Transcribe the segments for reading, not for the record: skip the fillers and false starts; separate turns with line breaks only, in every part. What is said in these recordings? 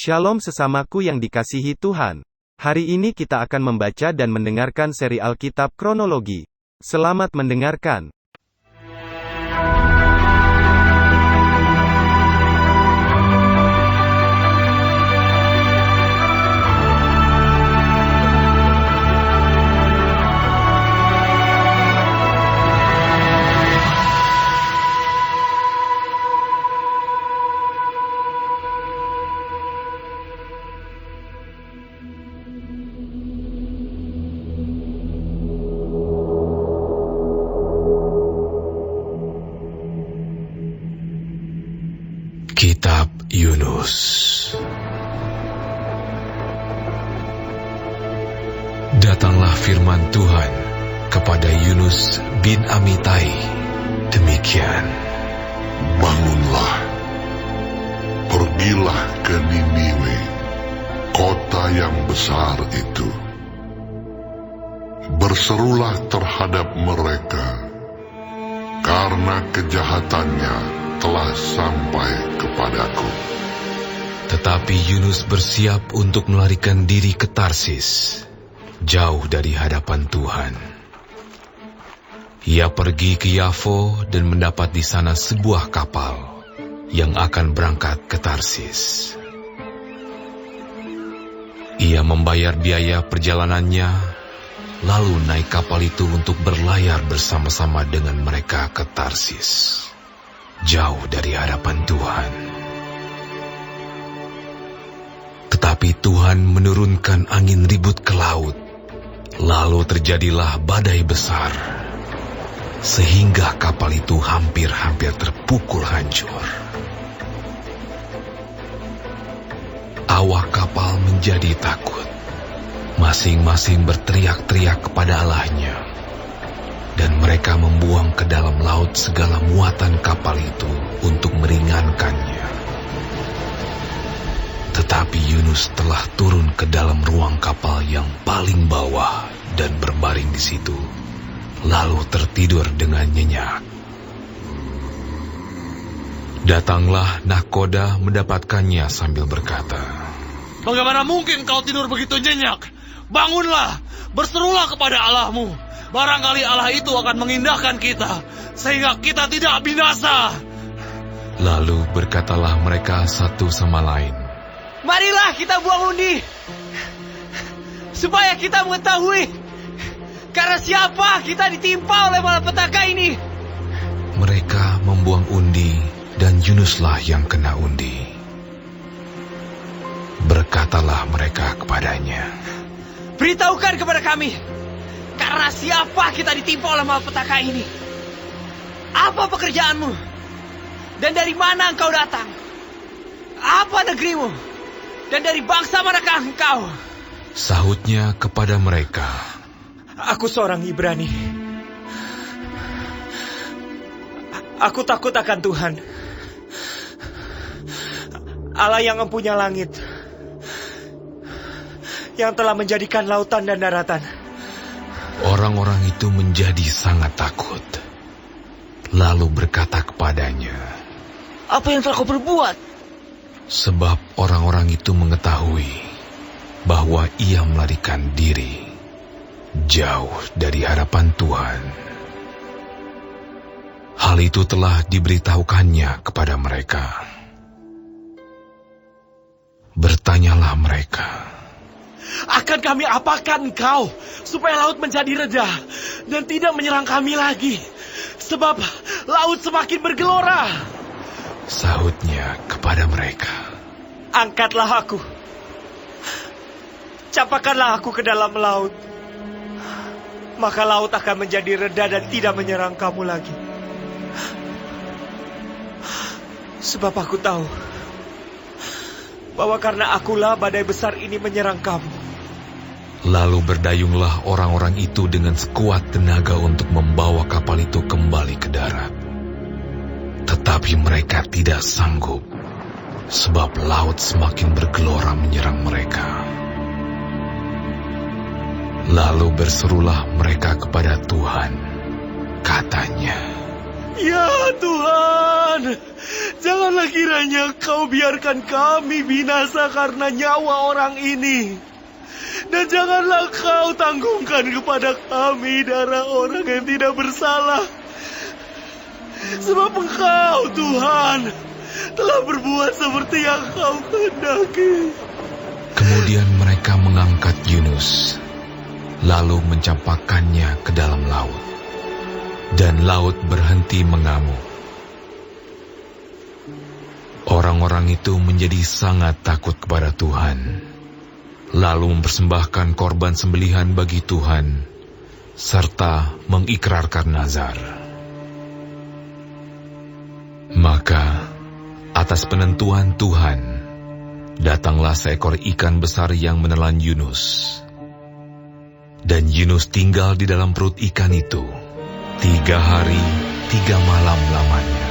Shalom sesamaku yang dikasihi Tuhan. Hari ini kita akan membaca dan mendengarkan seri Alkitab Kronologi. Selamat mendengarkan.
Kitab Yunus. Datanglah firman Tuhan kepada Yunus bin Amitai, demikian:
Bangunlah, pergilah ke Niniwe, kota yang besar itu. Berserulah terhadap mereka, karena kejahatannya telah sampai kepadaku.
Tetapi Yunus bersiap untuk melarikan diri ke Tarsis, jauh dari hadapan Tuhan. Ia pergi ke Yafo dan mendapat di sana sebuah kapal yang akan berangkat ke Tarsis. Ia membayar biaya perjalanannya, lalu naik kapal itu untuk berlayar bersama-sama dengan mereka ke Tarsis, jauh dari hadapan Tuhan. Tetapi Tuhan menurunkan angin ribut ke laut, lalu terjadilah badai besar, sehingga kapal itu hampir-hampir terpukul hancur. Awak kapal menjadi takut, masing-masing berteriak-teriak kepada Allahnya, dan mereka membuang ke dalam laut segala muatan kapal itu untuk meringankannya. Tetapi Yunus telah turun ke dalam ruang kapal yang paling bawah dan berbaring di situ, lalu tertidur dengan nyenyak. Datanglah nahkoda mendapatkannya sambil berkata,
"Bagaimana mungkin kau tidur begitu nyenyak? Bangunlah, berserulah kepada Allahmu. Barangkali Allah itu akan mengindahkan kita, sehingga kita tidak binasa."
Lalu berkatalah mereka satu sama lain,
"Marilah kita buang undi, supaya kita mengetahui karena siapa kita ditimpa oleh malapetaka ini."
Mereka membuang undi, dan Yunuslah yang kena undi. Berkatalah mereka kepadanya,
"Beritahukan kepada kami, karena siapa kita ditimpa oleh malapetaka ini? Apa pekerjaanmu? Dan dari mana engkau datang? Apa negerimu? Dan dari bangsa manakah engkau?"
Sahutnya kepada mereka,
"Aku seorang Ibrani. Aku takut akan Tuhan, Allah yang mempunyai langit, yang telah menjadikan lautan dan daratan."
Orang-orang itu menjadi sangat takut, lalu berkata kepadanya,
"Apa yang telah kau perbuat?"
sebab orang-orang itu mengetahui bahwa ia melarikan diri jauh dari hadapan Tuhan. Hal itu telah diberitahukannya kepada mereka. Bertanyalah mereka,
"Akan kami apakan engkau, supaya laut menjadi reda dan tidak menyerang kami lagi? Sebab laut semakin bergelora."
Sahutnya kepada mereka,
"Angkatlah aku, capakanlah aku ke dalam laut, maka laut akan menjadi reda dan tidak menyerang kamu lagi. Sebab aku tahu bahwa karena akulah badai besar ini menyerang kamu."
Lalu berdayunglah orang-orang itu dengan sekuat tenaga untuk membawa kapal itu kembali ke darat. Tetapi mereka tidak sanggup, sebab laut semakin bergelora menyerang mereka. Lalu berserulah mereka kepada Tuhan, katanya,
Ya Tuhan, janganlah kiranya Kau biarkan kami binasa karena nyawa orang ini. Dan janganlah Kau tanggungkan kepada kami darah orang yang tidak bersalah. Sebab Engkau, Tuhan, telah berbuat seperti yang Kau kehendaki.
Kemudian mereka mengangkat Yunus, lalu mencampakkannya ke dalam laut. Dan laut berhenti mengamuk. Orang-orang itu menjadi sangat takut kepada Tuhan, lalu mempersembahkan korban sembelihan bagi Tuhan, serta mengikrarkan nazar. Maka, atas penentuan Tuhan, datanglah seekor ikan besar yang menelan Yunus. Dan Yunus tinggal di dalam perut ikan itu 3 hari 3 malam lamanya.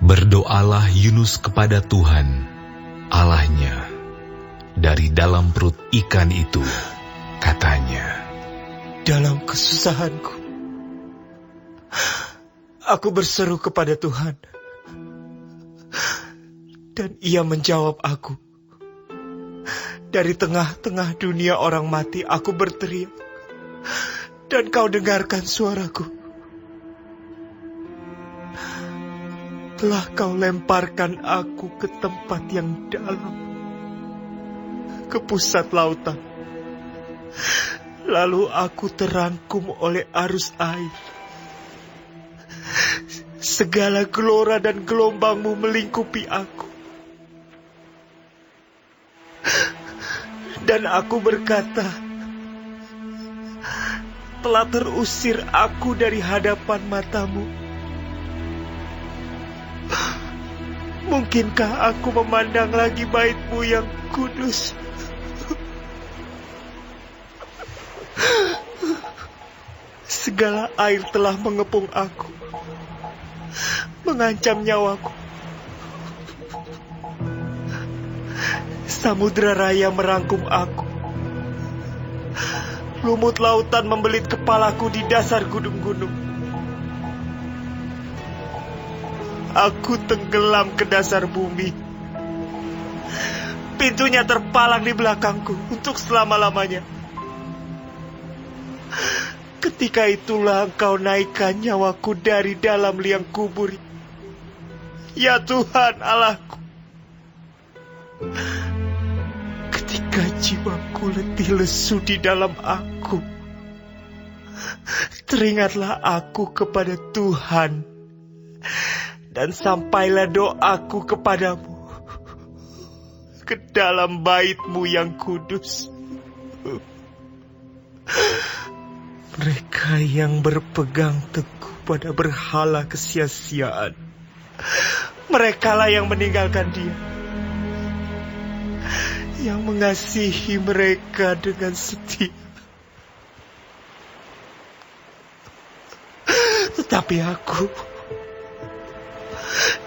Berdoalah Yunus kepada Tuhan, Allahnya, dari dalam perut ikan itu, katanya,
Dalam kesusahanku, aku berseru kepada Tuhan, dan Ia menjawab aku. Dari tengah-tengah dunia orang mati, aku berteriak, dan Kau dengarkan suaraku. Telah Kau lemparkan aku ke tempat yang dalam, ke pusat lautan. Lalu aku terangkum oleh arus air. Segala gelora dan gelombang-Mu melingkupi aku. Dan aku berkata, telah terusir aku dari hadapan mata-Mu. Mungkinkah aku memandang lagi bait-Mu yang kudus? Segala air telah mengepung aku, mengancam nyawaku. Samudra raya merangkum aku. Lumut lautan membelit kepalaku di dasar gunung-gunung. Aku tenggelam ke dasar bumi. Pintunya terpalang di belakangku untuk selama-lamanya. Ketika itulah Engkau naikkan nyawaku dari dalam liang kubur. Ya Tuhan Allahku. Ketika jiwaku letih lesu di dalam aku, teringatlah aku kepada Tuhan, dan sampailah doaku kepadamu ke dalam bait-Mu yang kudus. Mereka yang berpegang teguh pada berhala kesia-siaan, merekalah yang meninggalkan Dia, yang mengasihi mereka dengan setia. Tetapi aku,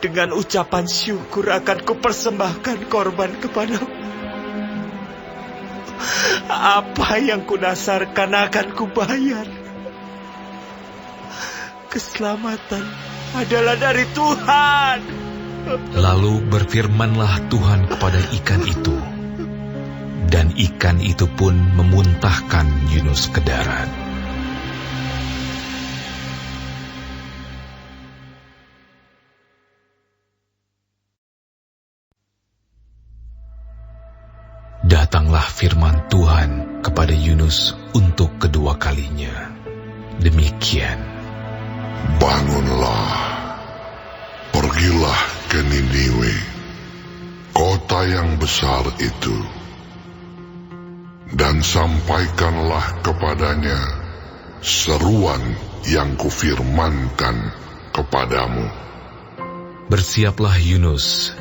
dengan ucapan syukur akan kupersembahkan korban kepadamu. Apa yang kunasarkan akan kubayar. Keselamatan adalah dari Tuhan.
Lalu berfirmanlah Tuhan kepada ikan itu, dan ikan itu pun memuntahkan Yunus ke darat. Datanglah firman Tuhan kepada Yunus untuk kedua kalinya. Demikian.
Bangunlah, pergilah ke Niniwe, kota yang besar itu, dan sampaikanlah kepadanya seruan yang kufirmankan kepadamu.
Bersiaplah Yunus,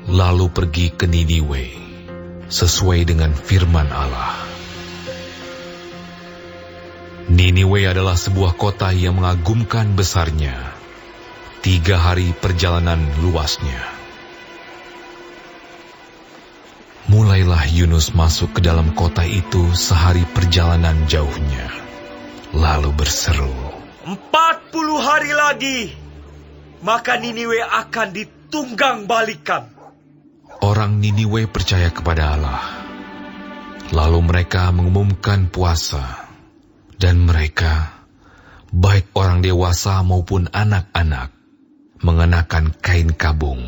lalu pergi ke Niniwe, sesuai dengan firman Allah. Niniwe adalah sebuah kota yang mengagumkan besarnya, 3 hari perjalanan luasnya. Mulailah Yunus masuk ke dalam kota itu sehari perjalanan jauhnya, lalu berseru,
40 hari lagi, maka Niniwe akan ditunggang balikan.
Orang Niniwe percaya kepada Allah. Lalu mereka mengumumkan puasa, dan mereka, baik orang dewasa maupun anak-anak, mengenakan kain kabung.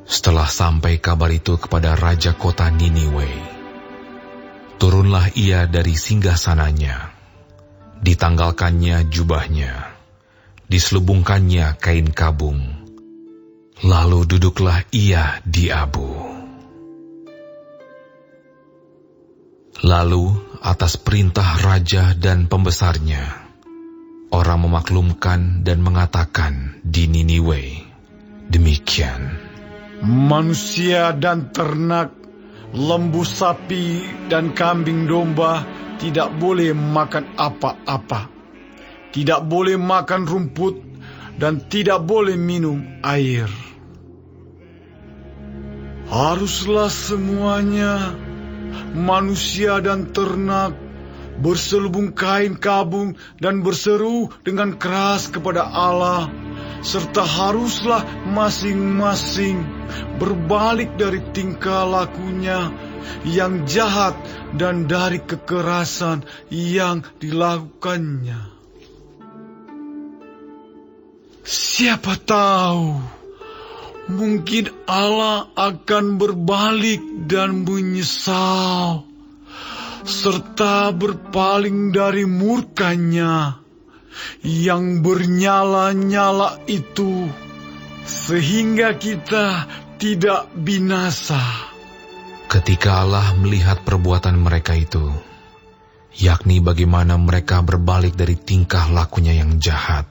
Setelah sampai kabar itu kepada raja kota Niniwe, turunlah ia dari singgasananya, ditanggalkannya jubahnya, diselubungkannya kain kabung, lalu duduklah ia di abu. Lalu, atas perintah raja dan pembesarnya, orang memaklumkan dan mengatakan di Niniwe demikian.
Manusia dan ternak, lembu sapi dan kambing domba tidak boleh makan apa-apa. Tidak boleh makan rumput dan tidak boleh minum air. Haruslah semuanya, manusia dan ternak, berselubung kain kabung dan berseru dengan keras kepada Allah, serta haruslah masing-masing berbalik dari tingkah lakunya yang jahat dan dari kekerasan yang dilakukannya. Siapa tahu, mungkin Allah akan berbalik dan menyesal, serta berpaling dari murkanya yang bernyala-nyala itu, sehingga kita tidak binasa.
Ketika Allah melihat perbuatan mereka itu, yakni bagaimana mereka berbalik dari tingkah lakunya yang jahat,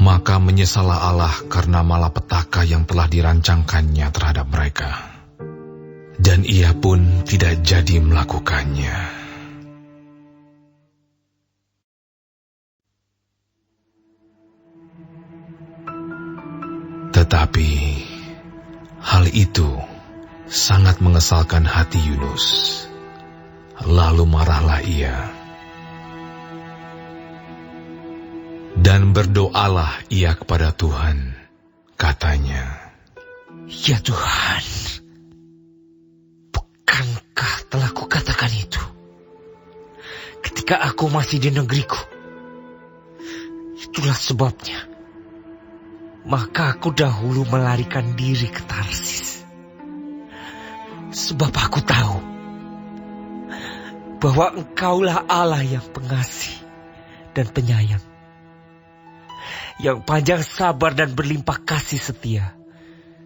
maka menyesallah Allah karena malapetaka yang telah dirancangkannya terhadap mereka. Dan ia pun tidak jadi melakukannya. Tetapi hal itu sangat mengesalkan hati Yunus. Lalu marahlah ia. Dan berdoalah ia kepada Tuhan. Katanya,
Ya Tuhan, bukankah telah kukatakan itu ketika aku masih di negeriku? Itulah sebabnya maka aku dahulu melarikan diri ke Tarsis. Sebab aku tahu bahwa Engkaulah Allah yang pengasih dan penyayang, yang panjang sabar dan berlimpah kasih setia,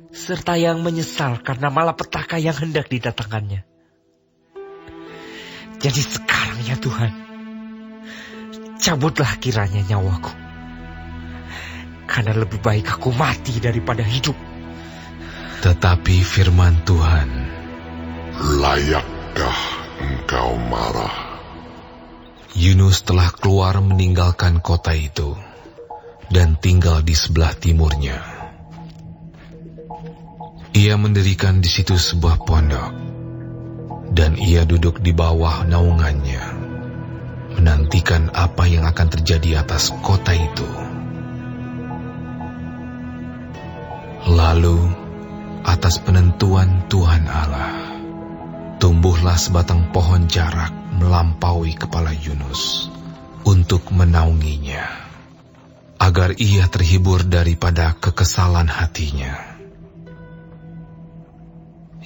serta yang menyesal karena malapetaka yang hendak didatangkannya. Jadi sekarang ya Tuhan, cabutlah kiranya nyawaku, karena lebih baik aku mati daripada hidup.
tetapi firman Tuhan,
Layakkah engkau marah?
Yunus telah keluar meninggalkan kota itu dan tinggal di sebelah timurnya. Ia mendirikan di situ sebuah pondok, dan ia duduk di bawah naungannya, menantikan apa yang akan terjadi atas kota itu. Lalu, atas penentuan Tuhan Allah, tumbuhlah sebatang pohon jarak melampaui kepala Yunus untuk menaunginya, agar ia terhibur daripada kekesalan hatinya.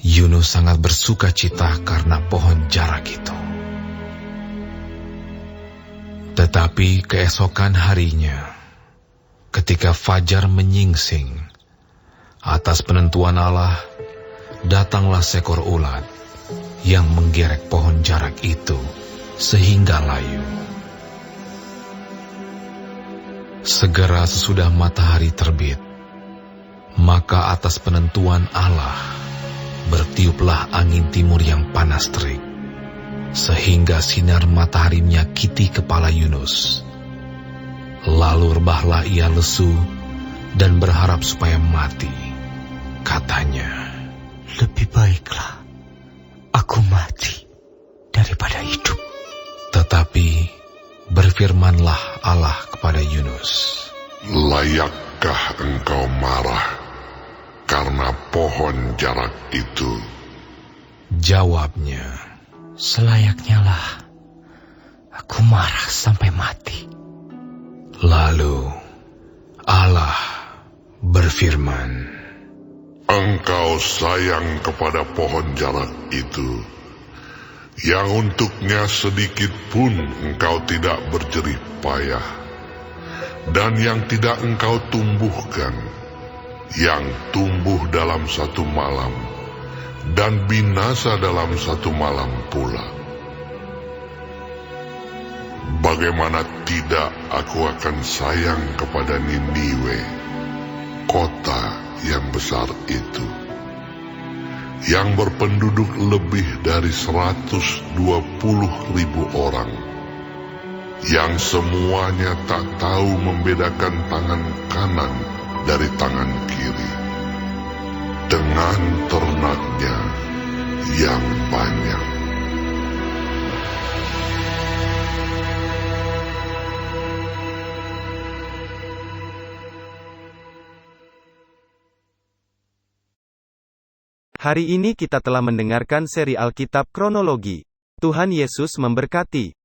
Yunus sangat bersuka cita karena pohon jarak itu. Tetapi keesokan harinya, ketika fajar menyingsing, atas penentuan Allah, datanglah seekor ulat yang menggerek pohon jarak itu sehingga layu. Segera sesudah matahari terbit, maka atas penentuan Allah, bertiuplah angin timur yang panas terik, sehingga sinar matahari menyakiti kepala Yunus. Lalu rebahlah ia lesu dan berharap supaya mati. Katanya,
Lebih baiklah aku mati daripada hidup.
tetapi berfirmanlah Allah kepada Yunus,
Layakkah engkau marah karena pohon jarak itu?
Jawabnya,
Selayaknya lah aku marah sampai mati.
lalu Allah berfirman,
Engkau sayang kepada pohon jarak itu, yang untuknya sedikit pun engkau tidak berjerih payah, dan yang tidak engkau tumbuhkan, yang tumbuh dalam satu malam, dan binasa dalam satu malam pula. Bagaimana tidak aku akan sayang kepada Niniwe, kota yang besar itu, yang berpenduduk lebih dari 120.000 orang, yang semuanya tak tahu membedakan tangan kanan dari tangan kiri, dengan ternaknya yang banyak.
Hari ini kita telah mendengarkan seri Alkitab Kronologi. Tuhan Yesus memberkati.